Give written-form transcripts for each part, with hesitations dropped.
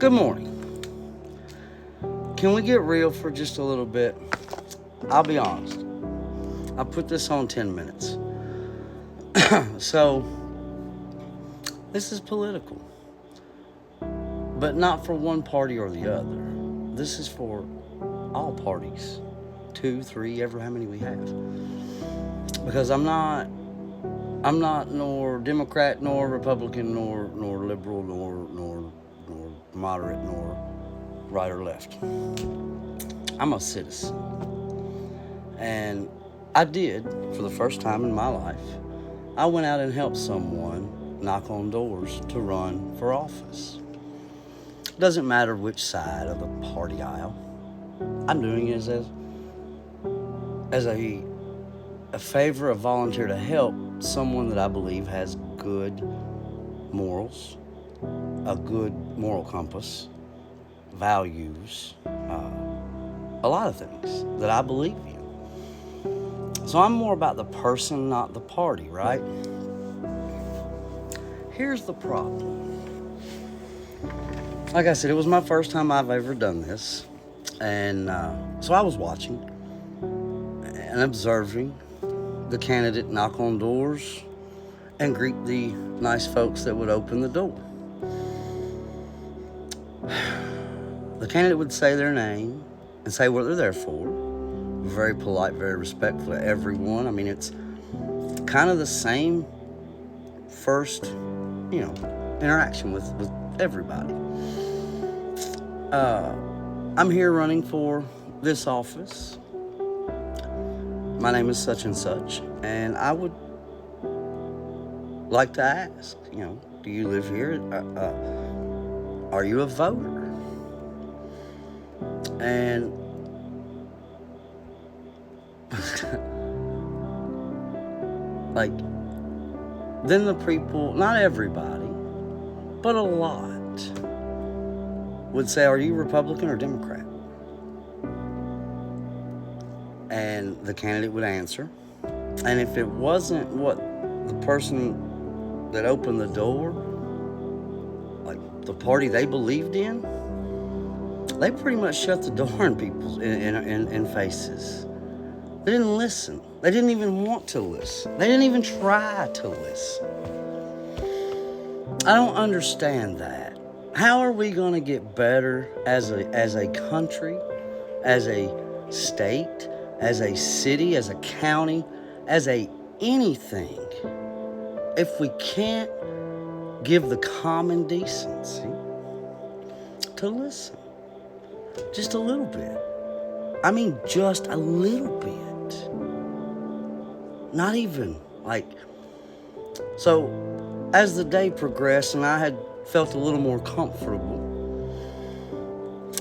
Good morning. Can we get real for just a little bit? I'll be honest. I put this on 10 minutes. So, this is political. But not for one party or the other. This is for all parties. 2, 3, ever how many we have. Because I'm not nor Democrat, nor Republican, nor liberal, nor moderate, nor right or left. I'm a citizen. And I did, for the first time in my life, I went out and helped someone knock on doors to run for office. Doesn't matter which side of the party aisle. I'm doing it as a favor, a volunteer to help someone that I believe has good morals, a good moral compass, values, a lot of things that I believe in. So I'm more about the person, not the party, right? Here's the problem. Like I said, it was my first time I've ever done this. And so I was watching and observing the candidate knock on doors and greet the nice folks that would open the door. The candidate would say their name and say what they're there for. Very polite, very respectful to everyone. I mean, it's kind of the same first, interaction with everybody. I'm here running for this office. My name is such and such, and I would like to ask, do you live here? Are you a voter? And then the people, not everybody, but a lot, would say, are you Republican or Democrat? And the candidate would answer. And if it wasn't what the person that opened the door, like the party they believed in, they pretty much shut the door in people's in faces. They didn't listen. They didn't even want to listen. They didn't even try to listen. I don't understand that. How are we going to get better as a country, as a state, as a city, as a county, as a anything, if we can't give the common decency to listen? Just a little bit. I mean, just a little bit. Not even, so as the day progressed and I had felt a little more comfortable,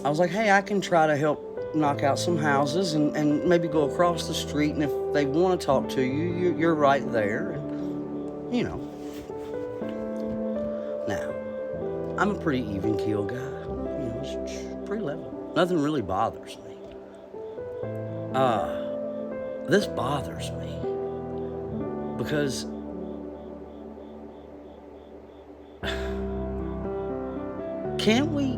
I was like, hey, I can try to help knock out some houses and maybe go across the street, and if they want to talk to you, you're right there. And, Now, I'm a pretty even-keeled guy. It's pretty level. Nothing really bothers me. This bothers me because can't we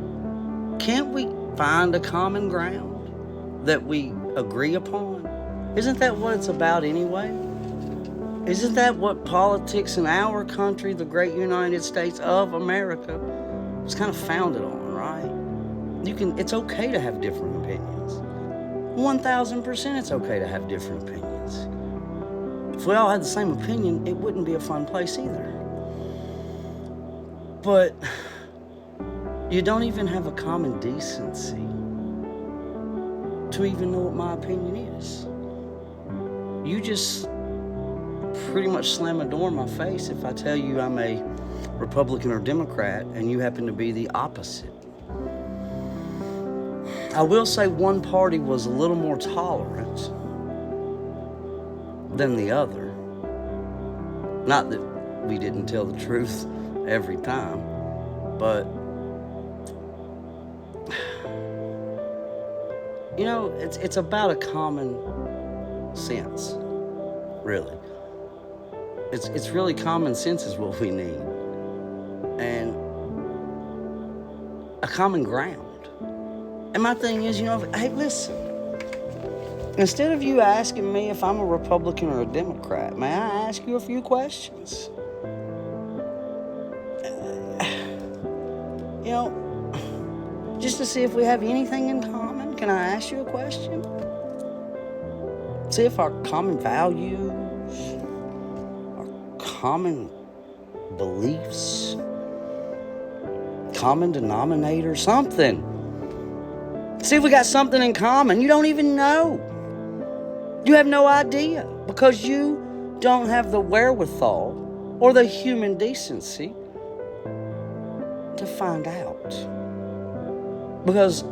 find a common ground that we agree upon? Isn't that what it's about anyway? Isn't that what politics in our country, the great United States of America, was kind of founded on, right? It's okay to have different opinions. 1,000% it's okay to have different opinions. If we all had the same opinion, it wouldn't be a fun place either. But you don't even have a common decency to even know what my opinion is. You just pretty much slam a door in my face if I tell you I'm a Republican or Democrat and you happen to be the opposite. I will say one party was a little more tolerant than the other. Not that we didn't tell the truth every time, but it's about a common sense, really. It's really common sense is what we need. And a common ground. And my thing is, hey, listen. Instead of you asking me if I'm a Republican or a Democrat, may I ask you a few questions? Just to see if we have anything in common. Can I ask you a question? See if our common values, our common beliefs, common denominator, something. See if we got something in common. You don't even know. You have no idea because you don't have the wherewithal or the human decency to find out. Because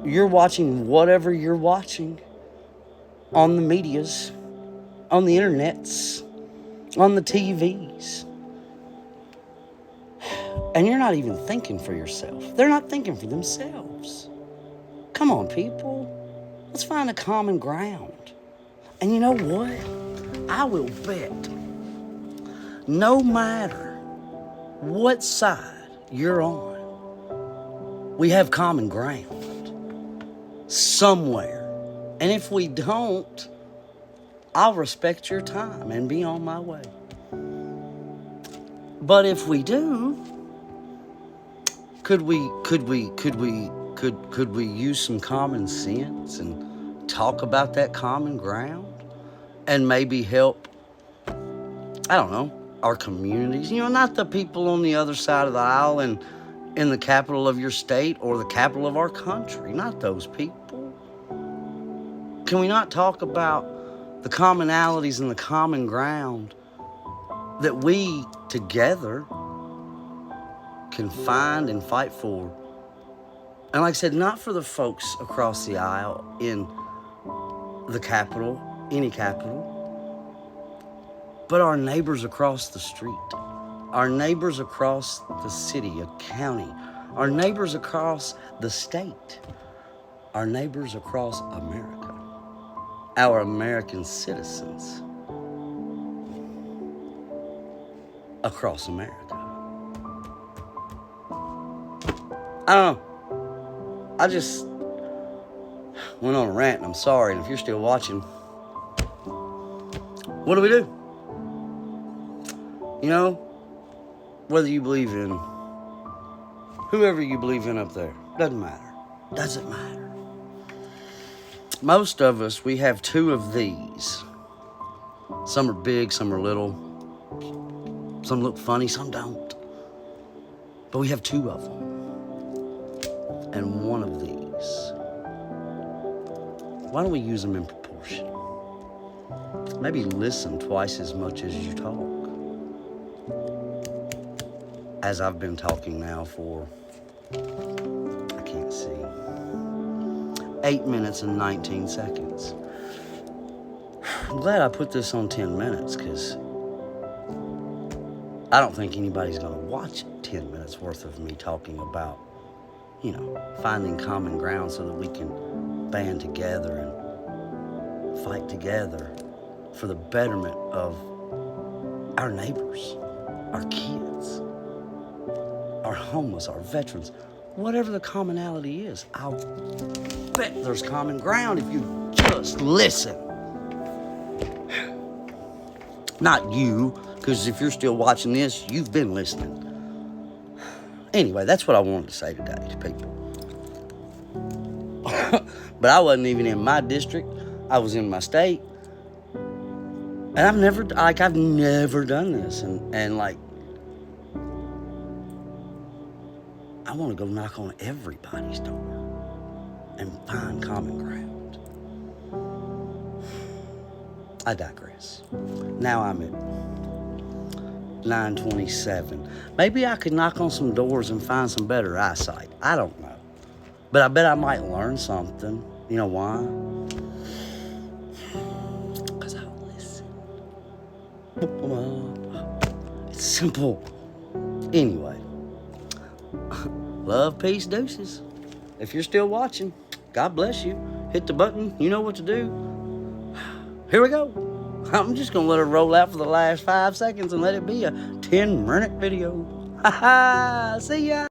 you're watching whatever you're watching on the medias, on the internets, on the TVs. And you're not even thinking for yourself. They're not thinking for themselves. Come on, people. Let's find a common ground. And you know what? I will bet, no matter what side you're on, we have common ground somewhere. And if we don't, I'll respect your time and be on my way. But if we do, could we use some common sense and talk about that common ground and maybe help, I don't know, our communities? Not the people on the other side of the aisle and in the capital of your state or the capital of our country. Not those people. Can we not talk about the commonalities and the common ground that we together can find and fight for? And like I said, not for the folks across the aisle in the capital, any capital, but our neighbors across the street, our neighbors across the city, a county, our neighbors across the state, our neighbors across America, our American citizens across America. I don't know. I just went on a rant, and I'm sorry. And if you're still watching, what do we do? Whether you believe in whoever you believe in up there, doesn't matter. Doesn't matter. Most of us, we have two of these. Some are big, some are little. Some look funny, some don't. But we have two of them. And one of these, why don't we use them in proportion? Maybe listen twice as much as you talk. As I've been talking now for, I can't see, 8 minutes and 19 seconds. I'm glad I put this on 10 minutes because I don't think anybody's going to watch 10 minutes worth of me talking about, finding common ground so that we can band together and fight together for the betterment of our neighbors, our kids, our homeless, our veterans, whatever the commonality is. I'll bet there's common ground if you just listen. Not you, because if you're still watching this, you've been listening. Anyway, that's what I wanted to say today to people. But I wasn't even in my district. I was in my state. And I've never done this. And I want to go knock on everybody's door and find common ground. I digress. Now I'm at 9:27. Maybe I could knock on some doors and find some better eyesight. I don't know. But I bet I might learn something. You know why? Because I'll listen. It's simple. Anyway. Love, peace, deuces. If you're still watching, God bless you. Hit the button. You know what to do. Here we go. I'm just going to let it roll out for the last 5 seconds and let it be a 10-minute video. Ha ha! See ya!